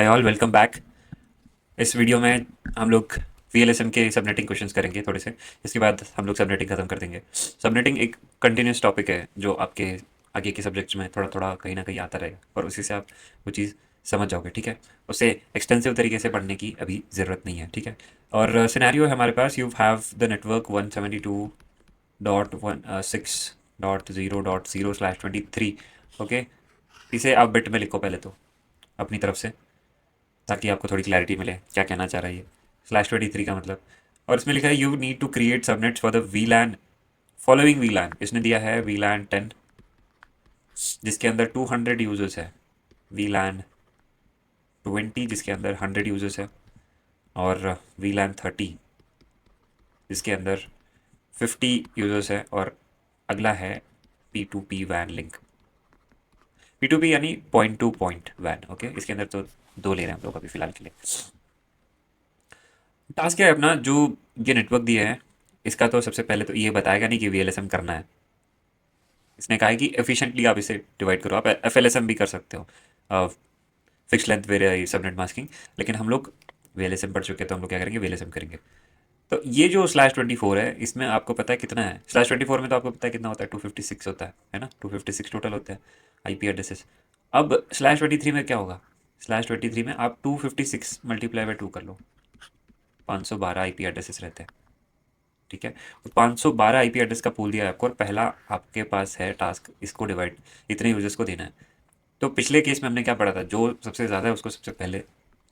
Hi all, welcome back. इस video में हम लोग वीएलएसएम के सबनेटिंग क्वेश्चंस करेंगे थोड़े से। इसके बाद हम लोग सबनेटिंग खत्म कर देंगे। सबनेटिंग एक कंटिन्यूस टॉपिक है जो आपके आगे के सब्जेक्ट्स में थोड़ा थोड़ा कहीं ना कहीं आता रहेगा और उसी से आप वो चीज़ समझ जाओगे, ठीक है। उसे एक्सटेंसिव तरीके से पढ़ने की अभी ज़रूरत नहीं है, ठीक है। और सिनेरियो है हमारे पास, you have the network 172.6.0.0/23। Okay, इसे आप बिट में लिखो पहले तो अपनी तरफ से, ताकि आपको थोड़ी क्लैरिटी मिले क्या कहना चाह रहा है ये /23 का मतलब। और इसमें लिखा है you need to create subnets for the VLAN following VLAN. इसने दिया है वी लैन 10 जिसके अंदर 200 यूजर्स है, वी लैन 20 जिसके अंदर 100 यूजर्स है, और वी लैन 30 जिसके अंदर 50 यूजर्स है। और अगला है P2P वैन लिंक। P2P यानी पॉइंट टू पॉइंट वैन। ओके, इसके अंदर तो दो ले रहे हैं हम लोग अभी फिलहाल के लिए। टास्क क्या है अपना, जो ये नेटवर्क दिया है इसका तो सबसे पहले तो ये बताएगा नहीं कि वीएलएसएम करना है। इसने कहा है कि एफिशिएंटली आप इसे डिवाइड करो। आप एफएलएसएम भी कर सकते हो, fix length very subnet masking. लेकिन हम लोग वीएलएसएम पढ़ चुके हैं तो हम लोग क्या करेंगे, वीएलएसएम करेंगे। तो ये जो /24 है इसमें आपको पता है कितना है। /24 में तो आपको पता है कितना होता है, 256 होता है ना। 256 टोटल होता है आईपी एड्रेसेस। अब /23 में क्या होगा, /23 में आप 256 मल्टीप्लाई बाई 2 कर लो, 512 आईपी एड्रेसेस रहते हैं, ठीक है। तो 512 आईपी एड्रेस का पूल दिया है आपको, और पहला आपके पास है टास्क इसको डिवाइड, इतने यूजर्स को देना है। तो पिछले केस में हमने क्या पढ़ा था, जो सबसे ज़्यादा है उसको सबसे पहले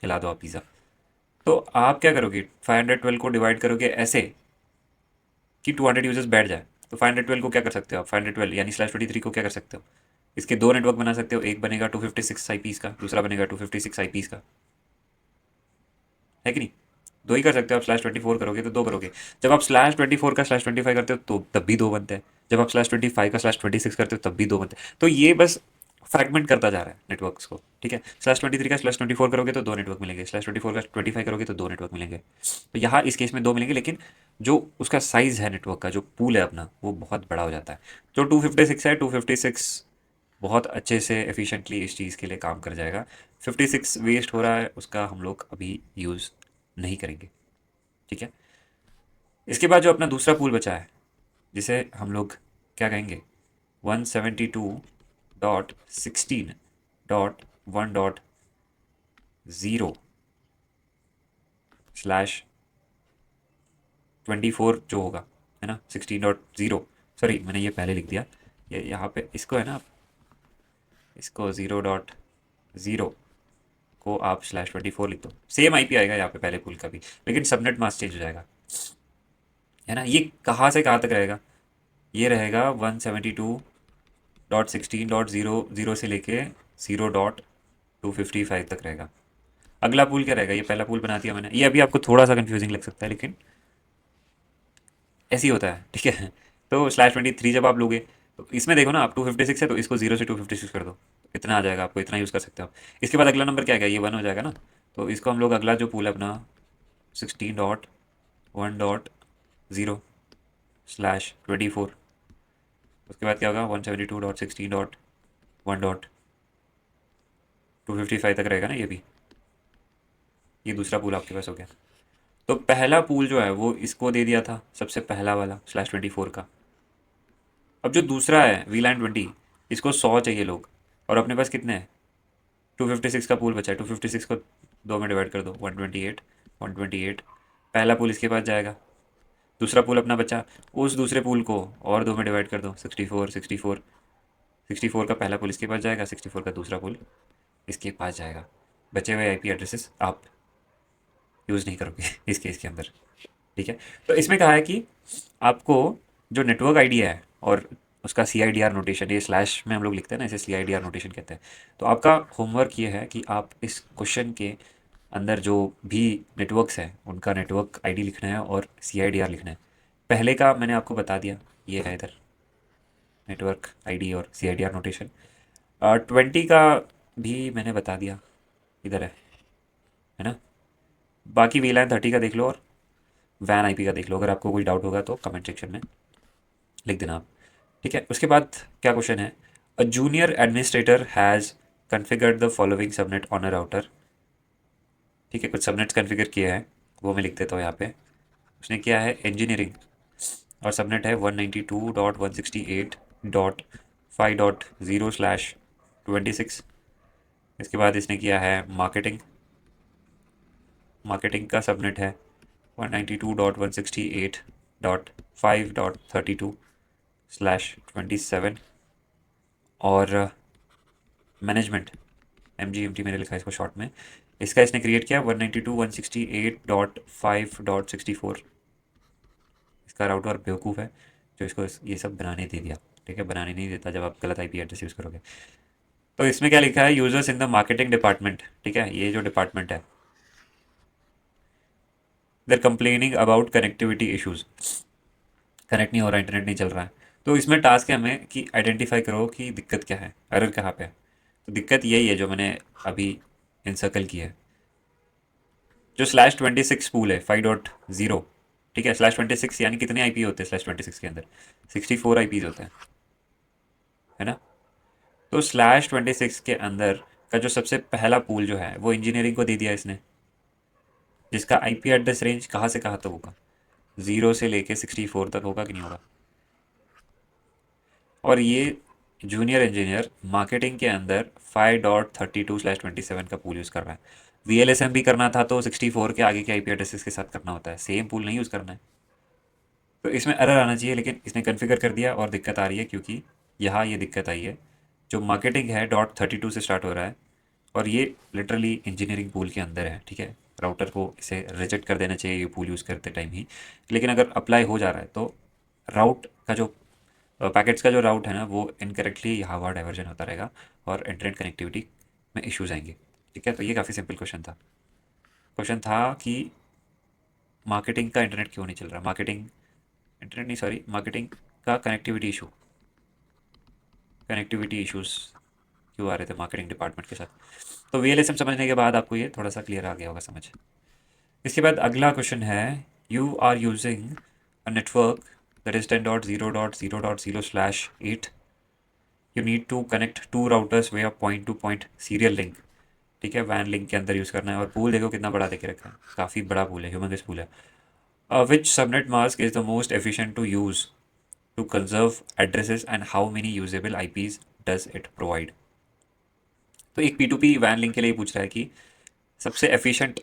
खिला दो आप पिज़्ज़ा। तो आप क्या करोगे, 512 को डिवाइड करोगे ऐसे कि 200 यूजर्स बैठ जाए। तो 512 को क्या कर सकते हो आप, 512 यानी /23 को क्या कर सकते हो, इसके दो नेटवर्क बना सकते हो। एक बनेगा 256 आईपीस का, दूसरा बनेगा 256 आईपीस का, है कि नहीं। दो ही कर सकते हो आप। /24 करोगे तो दो करोगे। जब आप /24 का /25 करते हो तो तब भी दो बनते हैं। जब आप /25 का /26 करते हो तब भी दो बनते हैं। तो ये बस फ्रैगमेंट करता जा रहा है नेटवर्क्स को, ठीक है। /23 का /24 करोगे तो दो नेटवर्क मिलेंगे, /24 का 25 करोगे तो दो नेटवर्क मिलेंगे। तो यहाँ इस केस में दो मिलेंगे, लेकिन जो उसका साइज़ है नेटवर्क का, जो पूल है अपना, वो बहुत बड़ा हो जाता है। जो 256 है, 256 बहुत अच्छे से एफिशिएंटली इस चीज़ के लिए काम कर जाएगा। 56 वेस्ट हो रहा है, उसका हम लोग अभी यूज़ नहीं करेंगे, ठीक है। इसके बाद जो अपना दूसरा पूल बचा है, जिसे हम लोग क्या कहेंगे, 172.16.1.0 स्लैश 24 जो होगा, है ना, 16.0। सॉरी, मैंने ये पहले लिख दिया। ये यहाँ पे इसको है ना, आप इसको 0.0 को आप /24 लिख दो। सेम आईपी आएगा यहाँ पे पहले पुल का भी, लेकिन सबनेट मास्क चेंज हो जाएगा, है ना। ये कहाँ से कहाँ तक रहेगा, ये रहेगा 172.16.0.0 से लेके 0.255 तक रहेगा। अगला पुल क्या रहेगा, ये पहला पुल बना दिया मैंने। ये अभी आपको थोड़ा सा कंफ्यूजिंग लग सकता है, लेकिन ऐसे ही होता है, ठीक है। तो /23 जब आप लोगे तो इसमें देखो ना, आप 256 है तो इसको 0 से 256 कर दो, इतना आ जाएगा, आपको इतना यूज़ कर सकते हो आप। इसके बाद अगला नंबर क्या आएगा, ये 1 हो जाएगा ना। तो इसको हम लोग अगला जो पूल है अपना 16.1.0/24, उसके बाद क्या होगा, 172.16.1.255 तक रहेगा ना। ये भी, ये दूसरा पूल आपके पास हो गया। तो पहला पूल जो है वो इसको दे दिया था, सबसे पहला वाला /24 का। अब जो दूसरा है वी लैन 20, इसको 100 चाहिए लोग, और अपने पास कितने हैं, 256 का पूल बचा है। 256 को दो में डिवाइड कर दो, 128, 128। पहला पूल इसके पास जाएगा। दूसरा पूल अपना बचा, उस दूसरे पूल को और दो में डिवाइड कर दो, 64, 64। 64 का पहला पुल इसके पास जाएगा, 64 का दूसरा पुल इसके पास जाएगा। बचे हुए आईपी एड्रेसेस आप यूज़ नहीं करोगे इस केस के अंदर, ठीक है। तो इसमें कहा है कि आपको जो नेटवर्क आईडी है और उसका CIDR नोटेशन, ये स्लैश में हम लोग लिखते हैं ना, इसे CIDR नोटेशन कहते हैं। तो आपका होमवर्क ये है कि आप इस क्वेश्चन के अंदर जो भी नेटवर्क्स हैं उनका नेटवर्क आईडी लिखना है और CIDR लिखना है। पहले का मैंने आपको बता दिया, ये है इधर नेटवर्क आईडी और CIDR नोटेशन। 20 का भी मैंने बता दिया, इधर है ना। बाकी वी लैन 30 का देख लो, और वैन आईपी का देख लो। अगर आपको कोई डाउट होगा तो कमेंट सेक्शन में लिख देना आप, ठीक है। उसके बाद क्या क्वेश्चन है, a junior administrator has configured the following subnet on a router ठीक है, कुछ सबनेट्स कॉन्फ़िगर किए हैं, वो मैं लिख देता हूँ यहाँ पे। उसने किया है इंजीनियरिंग, और सबनेट है 192.168.5.0/26। इसके बाद इसने किया है मार्केटिंग, मार्केटिंग का सबनेट है 192.168.5.32/27। और मैनेजमेंट, MGMT मैंने लिखा है इसको शॉर्ट में, इसका इसने क्रिएट किया 192.168.5.64। इसका राउटर बेवकूफ़ है जो इसको ये सब बनाने दे दिया। ठीक है, बनाने नहीं देता जब आप गलत IP एड्रेस यूज़ करोगे। तो इसमें क्या लिखा है, users in the marketing department. ठीक है, ये जो डिपार्टमेंट है, they're complaining about connectivity issues, connect नहीं हो रहा, इंटरनेट नहीं चल रहा है। तो इसमें टास्क है हमें कि आइडेंटिफाई करो कि दिक्कत क्या है, एरर कहाँ पे है। तो दिक्कत यही है जो मैंने अभी इनसर्कल की है, जो /26 पूल है 5.0। ठीक है, /26 यानी कितने IP होते हैं /26 के अंदर? 64 IPs होते हैं, है ना। तो /26 के अंदर का जो सबसे पहला पूल जो है वो इंजीनियरिंग को दे दिया इसने, जिसका IP एड्रेस रेंज कहाँ से कहाँ तक होगा, 0 से लेके 64 तक होगा कि नहीं होगा। और ये जूनियर इंजीनियर मार्केटिंग के अंदर 5.32/27 का पूल यूज़ कर रहा है। VLSM भी करना था तो 64 के आगे के IP एड्रेसेस के साथ करना होता है, सेम पूल नहीं यूज़ करना है। तो इसमें एरर आना चाहिए, लेकिन इसने कॉन्फ़िगर कर दिया और दिक्कत आ रही है क्योंकि यहाँ ये दिक्कत आई है। जो मार्केटिंग है .32 से स्टार्ट हो रहा है, और ये लिटरली इंजीनियरिंग पूल के अंदर है। ठीक है, राउटर को इसे रिजेक्ट कर देना चाहिए ये पूल यूज़ करते टाइम ही। लेकिन अगर अप्लाई हो जा रहा है तो राउट का जो पैकेट्स का जो राउट है ना, वो इनकरेक्टली यहाँ वहाँ डाइवर्जन होता रहेगा और इंटरनेट कनेक्टिविटी में इश्यूज आएंगे। ठीक है, तो ये काफ़ी सिंपल क्वेश्चन था। क्वेश्चन था कि मार्केटिंग का इंटरनेट क्यों नहीं चल रहा, मार्केटिंग इंटरनेट नहीं, सॉरी, मार्केटिंग का कनेक्टिविटी इशू, कनेक्टिविटी इश्यूज क्यों आ रहे थे मार्केटिंग डिपार्टमेंट के साथ। तो VLSM समझने के बाद आपको ये थोड़ा सा क्लियर आ गया होगा समझ। इसके बाद अगला क्वेश्चन है, you are using a network that is 10.0.0.0/8। You need to connect two routers way point to point serial link. ठीक है, वैन लिंक के अंदर यूज़ करना है। और पूल देखो कितना बड़ा देके रखा है, काफ़ी बड़ा पूल है, ह्यूमंगस पूल है। Which subnet mask is the most efficient to use to conserve addresses and how many usable IPs does it provide. तो एक P2P वैन लिंक के लिए पूछ रहा है कि सबसे एफिशिएंट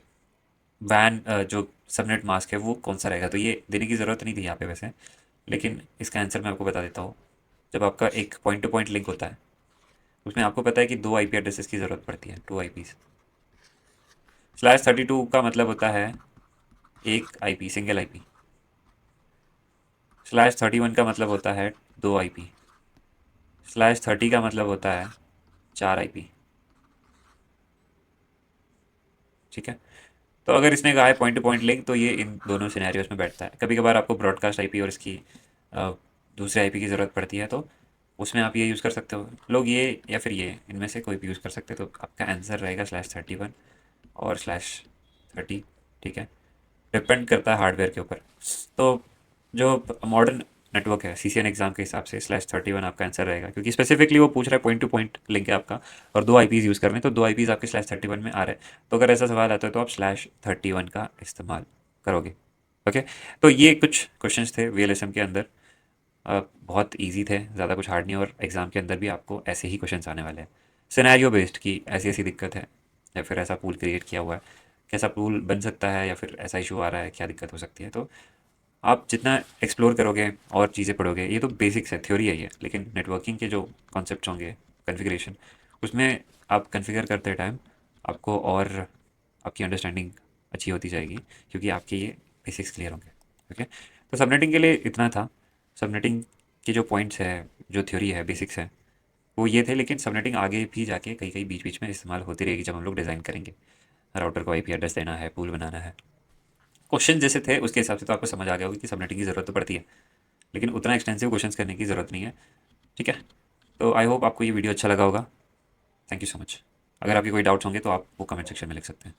वैन जो सबनेट मास्क है वो कौन सा रहेगा। तो ये देने की ज़रूरत नहीं थी यहाँ पे वैसे, लेकिन इसका आंसर मैं आपको बता देता हूँ। जब आपका एक पॉइंट टू पॉइंट लिंक होता है, उसमें आपको पता है कि 2 IP एड्रेसेस की ज़रूरत पड़ती है, 2 IPs। /32 का मतलब होता है एक IP, सिंगल IP। /31 का मतलब होता है 2 IP। /30 का मतलब होता है 4 IP। ठीक है, तो अगर इसने कहा है पॉइंट टू पॉइंट लिंक, तो ये इन दोनों सिनेरियोज में बैठता है। कभी कभार आपको ब्रॉडकास्ट IP और इसकी अ, दूसरे IP की ज़रूरत पड़ती है, तो उसमें आप ये यूज़ कर सकते हो। लोग ये या फिर ये, इनमें से कोई भी यूज़ कर सकते हो। तो आपका आंसर रहेगा /31 और /30। ठीक है, डिपेंड करता है हार्डवेयर के ऊपर। तो जो मॉडर्न नेटवर्क है CCN एग्जाम के हिसाब से /31 आपका आंसर रहेगा, क्योंकि स्पेसिफिकली वो पूछ रहा है पॉइंट टू पॉइंट लिंक है आपका और 2 IPs यूज़ करने, तो 2 IPs आपके /31 में आ रहे हैं। तो अगर ऐसा सवाल आता है तो आप /31 का इस्तेमाल करोगे। ओके, तो ये कुछ क्वेश्चंस थे VLSM के अंदर। बहुत इजी थे, ज़्यादा कुछ हार्ड नहीं, और एग्ज़ाम के अंदर भी आपको ऐसे ही क्वेश्चंस आने वाले हैं, सिनेरियो बेस्ड, की ऐसी ऐसी दिक्कत है या फिर ऐसा पूल क्रिएट किया हुआ है, कैसा पूल बन सकता है, या फिर ऐसा इशू आ रहा है, क्या दिक्कत हो सकती है। तो आप जितना एक्सप्लोर करोगे और चीज़ें पढ़ोगे, ये तो बेसिक्स है, थ्योरी है ये, लेकिन नेटवर्किंग के जो कॉन्सेप्ट्स होंगे, कॉन्फ़िगरेशन, उसमें आप कॉन्फ़िगर करते टाइम आपको और आपकी अंडरस्टैंडिंग अच्छी होती जाएगी, क्योंकि आपके ये बेसिक्स क्लियर होंगे। ओके, तो सबनेटिंग के लिए इतना था। सबनेटिंग के जो पॉइंट्स है, जो थ्योरी है, बेसिक्स है, वो ये थे। लेकिन सबनेटिंग आगे भी जाके कहीं कहीं बीच बीच में इस्तेमाल होती रहेगी जब हम लोग डिज़ाइन करेंगे, राउटर को IP एड्रेस देना है, पूल बनाना है। क्वेश्चन जैसे थे उसके हिसाब से तो आपको समझ आ गया होगा कि सबनेटिंग की ज़रूरत तो पड़ती है, लेकिन उतना एक्सटेंसिव क्वेश्चंस करने की ज़रूरत नहीं है। ठीक है, तो आई होप आपको ये वीडियो अच्छा लगा होगा। Thank you so much. अगर आपके कोई डाउट्स होंगे तो आप वो कमेंट सेक्शन में लिख सकते हैं।